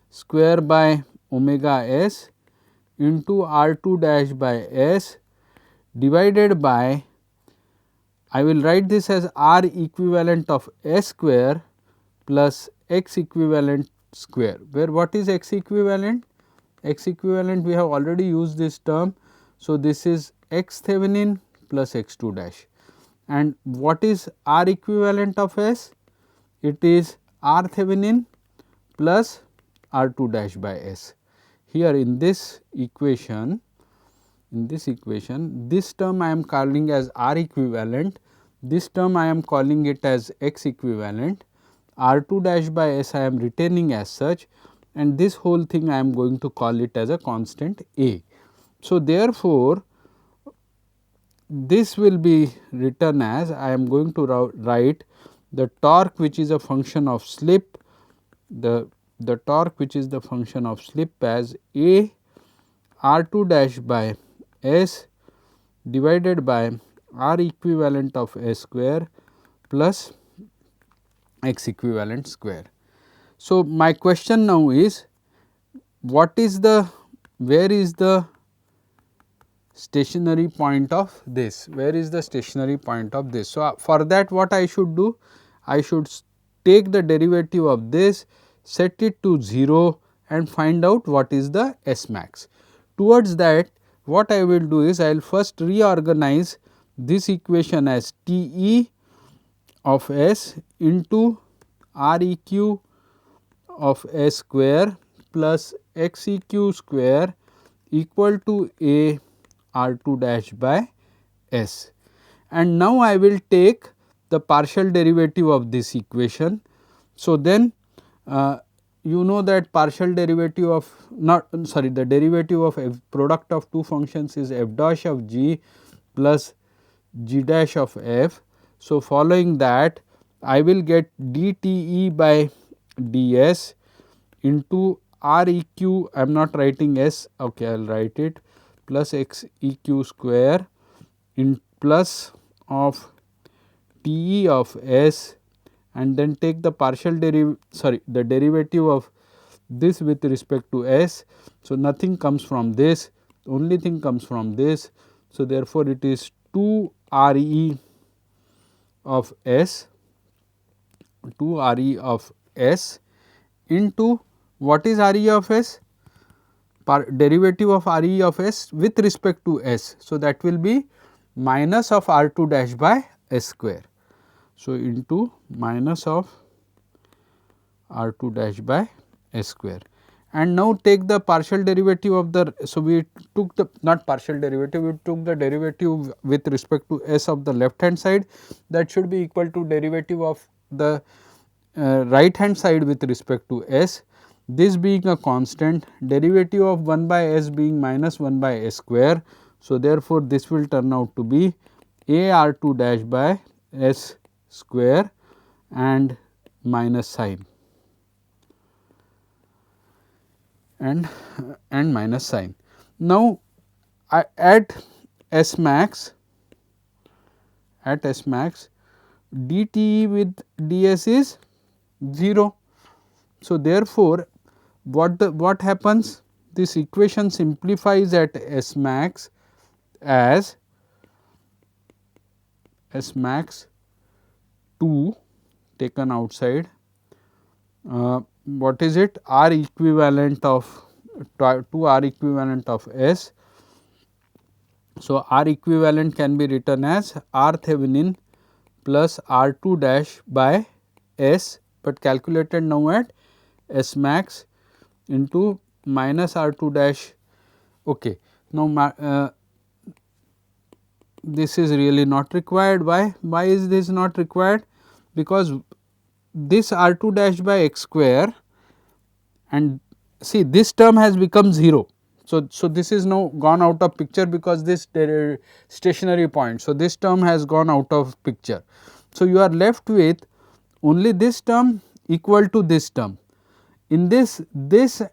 square by omega S into R 2 dash by S divided by, I will write this as R equivalent of S square plus X equivalent square, where what is X equivalent? X equivalent, we have already used this term. So, this is X Thevenin plus X 2 dash, and what is R equivalent of S? It is R Thevenin plus R 2 dash by S. Here in this equation, this term I am calling as R equivalent, this term I am calling it as X equivalent, R 2 dash by S I am retaining as such, and this whole thing I am going to call it as a constant A. So, therefore, this will be written as, I am going to write the torque which is a function of slip, the torque which is the function of slip as A R 2 dash by S divided by R equivalent of S square plus X equivalent square. So, my question now is, what is the, where is the stationary point of this? Where is the stationary point of this? So, for that what I should do? I should take the derivative of this, set it to 0 and find out what is the S max. Towards that, what I will do is, I will first reorganize this equation as T E of S into R E Q of S square plus X E Q square equal to A R 2 dash by S. And now, I will take the partial derivative of this equation. So, then you know that partial derivative of the derivative of f product of two functions is f dash of g plus g dash of f. So, following that, I will get dTe by ds into R E Q, I am not writing S, okay, I will write it, plus X E Q square in plus of T E of S, and then take the partial the derivative of this with respect to S. So, nothing comes from this, only thing comes from this. So, therefore, it is 2 R E of S 2 R e of s into what is R e of s? Derivative of R e of s with respect to s. So, that will be minus of R 2 dash by s square. So, into minus of R 2 dash by s square, and now take the partial derivative of the. So, we took the not partial derivative, we took the derivative with respect to s of the left hand side, that should be equal to derivative of the right hand side with respect to s. This being a constant, derivative of 1 by s being minus 1 by s square. So, therefore, this will turn out to be a r 2 dash by s square and minus sign and minus sign. Now, at S max dt with ds is 0. So, therefore, what happens, this equation simplifies at S max as S max 2 taken outside, what is it, R equivalent of 2 R equivalent of S. So, R equivalent can be written as R Thevenin plus R 2 dash by S, but calculated now at S max into minus R 2 dash. Okay. Now, this is really not required. Why is this not required? Because this R 2 dash by x square, and see this term has become 0. So, this is now gone out of picture because this stationary point. So, this term has gone out of picture. So, you are left with only this term equal to this term. In this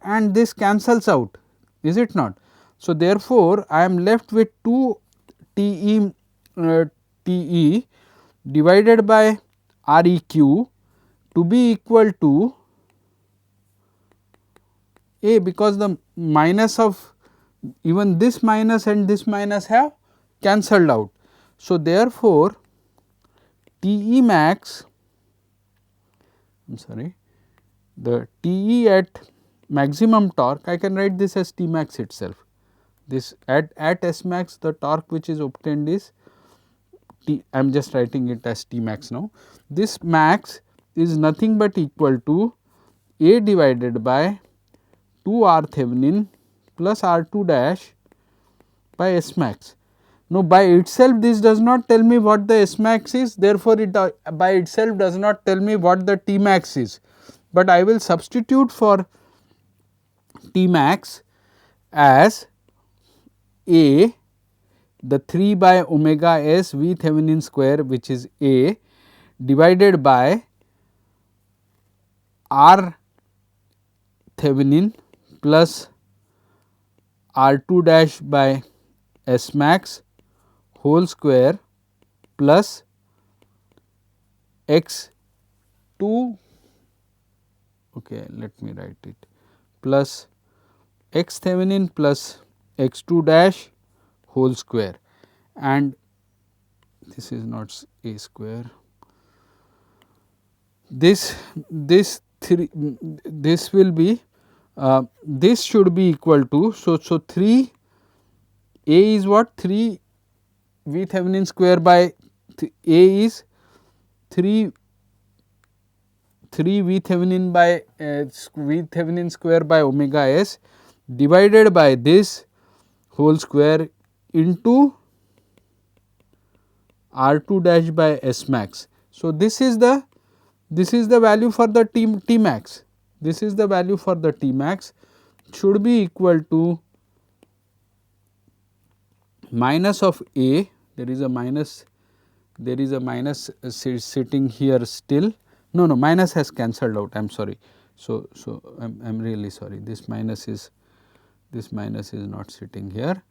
and this cancels out, is it not? So, therefore, I am left with 2 T e divided by R e q to be equal to a, because the minus of even this minus and this minus have cancelled out. So, therefore, T e max, I am sorry, the T e at maximum torque, I can write this as T max itself. This at S max, the torque which is obtained is T, I am just writing it as T max now. This max is nothing but equal to A divided by 2 R Thevenin plus R 2 dash by S max. Now, by itself this does not tell me what the S max is, therefore, it by itself does not tell me what the T max is, but I will substitute for T max as A, the 3 by omega s V Thevenin square, which is A, divided by R Thevenin plus R 2 dash by S max whole square plus x 2, okay, let me write it, plus x Thevenin plus x 2 dash whole square, and this is not a square, this will be this should be equal to, so 3 a is what, 3 V Thevenin square by a is 3 V Thevenin by V Thevenin square by omega s divided by this whole square into R 2 dash by S max. So, this is the value for the T max, this is the value for the T max, should be equal to minus of A, there is a minus sitting here still, no, minus has cancelled out, I am sorry. So, I am really sorry, this minus is not sitting here,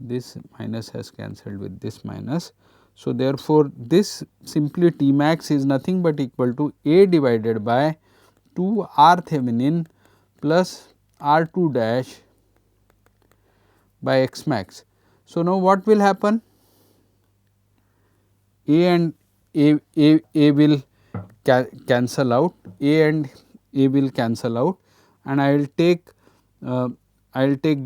this minus has cancelled with this minus. So, therefore, this simply T max is nothing but equal to A divided by 2 R Thevenin plus R 2 dash by x max. So, now what will happen? A and A will cancel out, A and A will cancel out, and I will take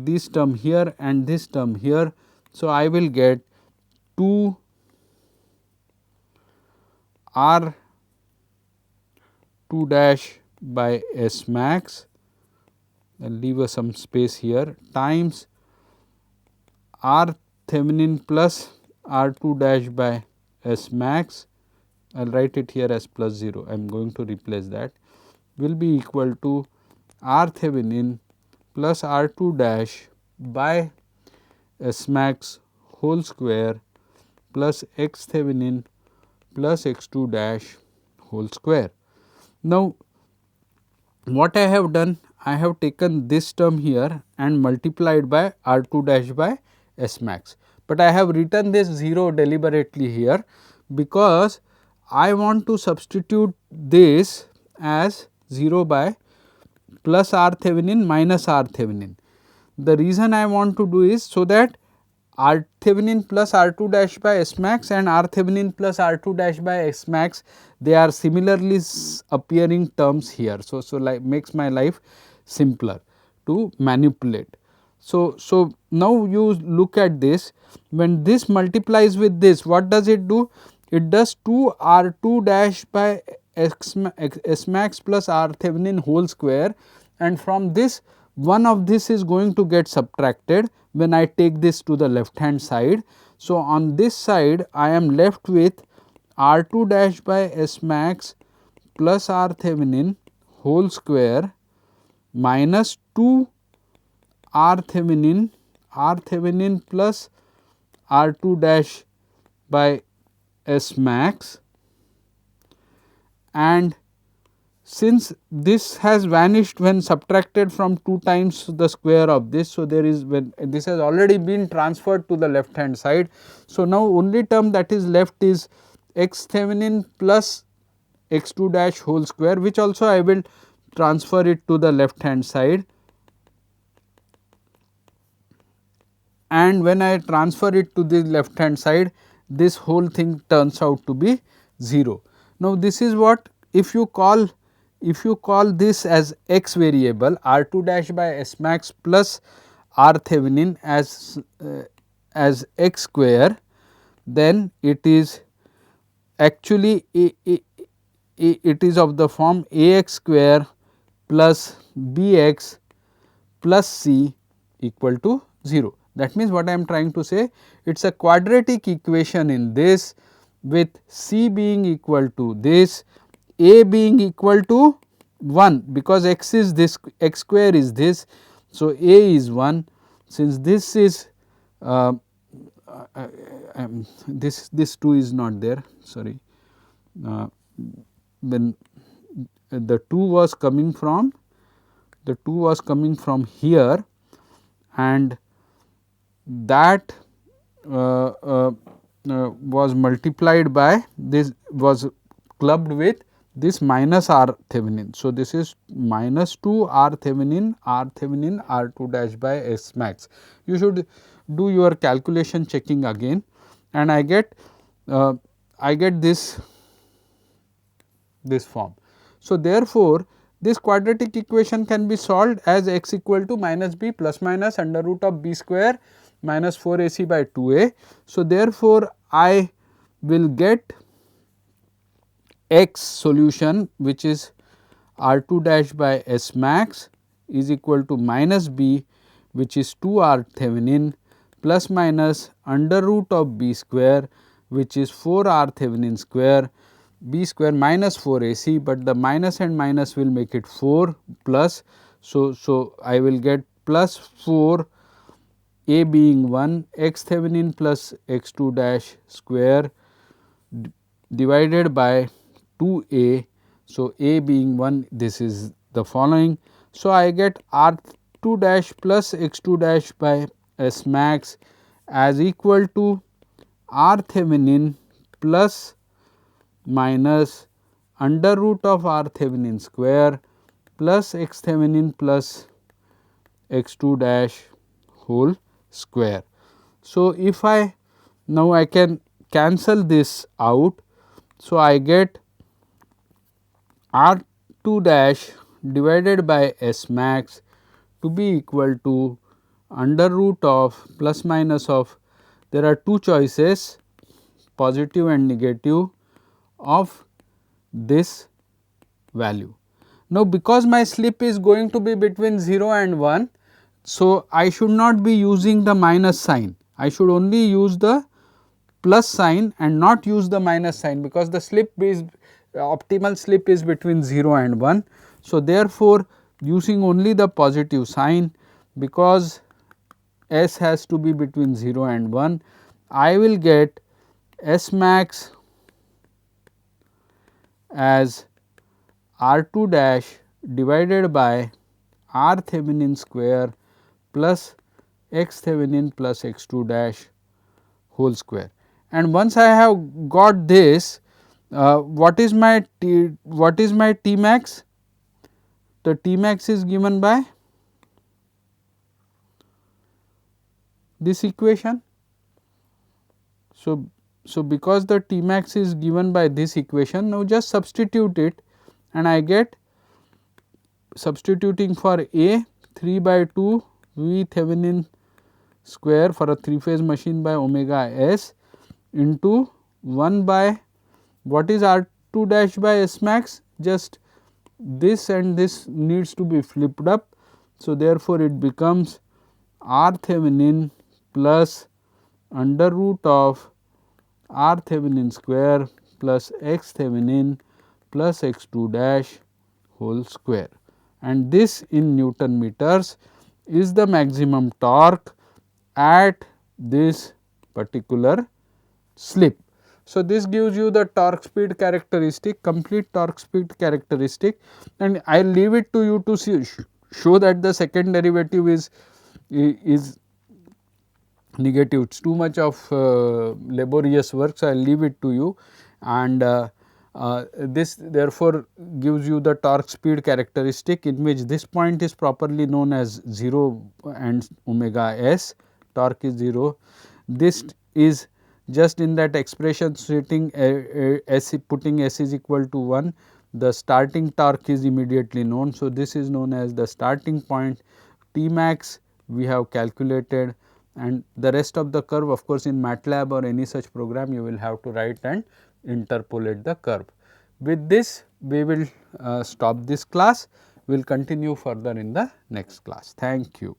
this term here and this term here. So, I will get 2 R 2 dash by S max, I will leave some space here, times R Thevenin plus R 2 dash by S max, I will write it here as plus 0, I am going to replace that, will be equal to R Thevenin plus R 2 dash by S max whole square plus X Thevenin plus X 2 dash whole square. Now, what I have done? I have taken this term here and multiplied by R 2 dash by S max, but I have written this 0 deliberately here, because I want to substitute this as 0 by plus R Thevenin minus R Thevenin. The reason I want to do is so that R Thevenin plus R 2 dash by S max and R Thevenin plus R 2 dash by S max, they are similarly appearing terms here. So, like makes my life simpler to manipulate. So, now you look at this, when this multiplies with this, what does it do? It does 2 R 2 dash by S max plus R Thevenin whole square, and from this one of this is going to get subtracted when I take this to the left hand side. So, on this side I am left with R 2 dash by S max plus R Thevenin whole square minus 2 R Thevenin plus R 2 dash by S max, and since this has vanished when subtracted from 2 times the square of this. So, there is when this has already been transferred to the left hand side. So, now only term that is left is X Thevenin plus X 2 dash whole square, which also I will transfer it to the left hand side, and when I transfer it to the left hand side, this whole thing turns out to be 0. Now, this is what if you call this as x variable R 2 dash by S max plus R Thevenin as x square, then it is actually it is of the form a x square plus b x plus c equal to 0. That means, what I am trying to say, it is a quadratic equation in this, with c being equal to this, a being equal to 1, because x is this, x square is this. So, a is 1, since this is this 2 is not there, sorry, when the 2 was coming from here, and that was multiplied by this, was clubbed with this minus R Thevenin. So, this is minus 2 R Thevenin R 2 dash by S max. You should do your calculation checking again, and I get this form. So, therefore, this quadratic equation can be solved as x equal to minus b plus minus under root of b square minus 4 ac by 2a. So, therefore, I will get x solution, which is R 2 dash by S max is equal to minus b, which is 2 R Thevenin plus minus under root of b square, which is 4 R Thevenin square, b square minus 4 ac, but the minus and minus will make it 4 plus. So, I will get plus 4, a being 1, x Thevenin plus x 2 dash square divided by 2a. So, a being 1, this is the following. So, I get R 2 dash plus x 2 dash by S max as equal to R Thevenin plus minus under root of R Thevenin square plus x Thevenin plus x 2 dash whole square. So, if I now I can cancel this out. So, I get R 2 dash divided by S max to be equal to under root of plus minus of, there are two choices, positive and negative of this value. Now, because my slip is going to be between 0 and 1, so I should not be using the minus sign, I should only use the plus sign and not use the minus sign, because the slip is optimal slip is between 0 and 1. So, therefore, using only the positive sign, because S has to be between 0 and 1, I will get S max as R 2 dash divided by R Thevenin square plus x Thevenin plus x 2 dash whole square. And once I have got this, what is my T max? The T max is given by this equation. So, because the T max is given by this equation, now just substitute it and I get, substituting for A, 3 by 2 V Thevenin square for a 3 phase machine by omega s into 1 by, what is R 2 dash by S max? Just this and this needs to be flipped up. So, therefore, it becomes R Thevenin plus under root of R Thevenin square plus x Thevenin plus x 2 dash whole square, and this in Newton meters is the maximum torque at this particular slip. So, this gives you the torque speed characteristic, complete torque speed characteristic, and I will leave it to you to see, show that the second derivative is negative. It is too much of laborious work. So, I will leave it to you, and this therefore gives you the torque speed characteristic, in which this point is properly known as 0 and omega s, torque is 0. This is just in that expression sitting s, putting s is equal to 1, the starting torque is immediately known. So, this is known as the starting point. T max we have calculated, and the rest of the curve, of course, in MATLAB or any such program you will have to write and interpolate the curve. With this we will stop this class, we will continue further in the next class. Thank you.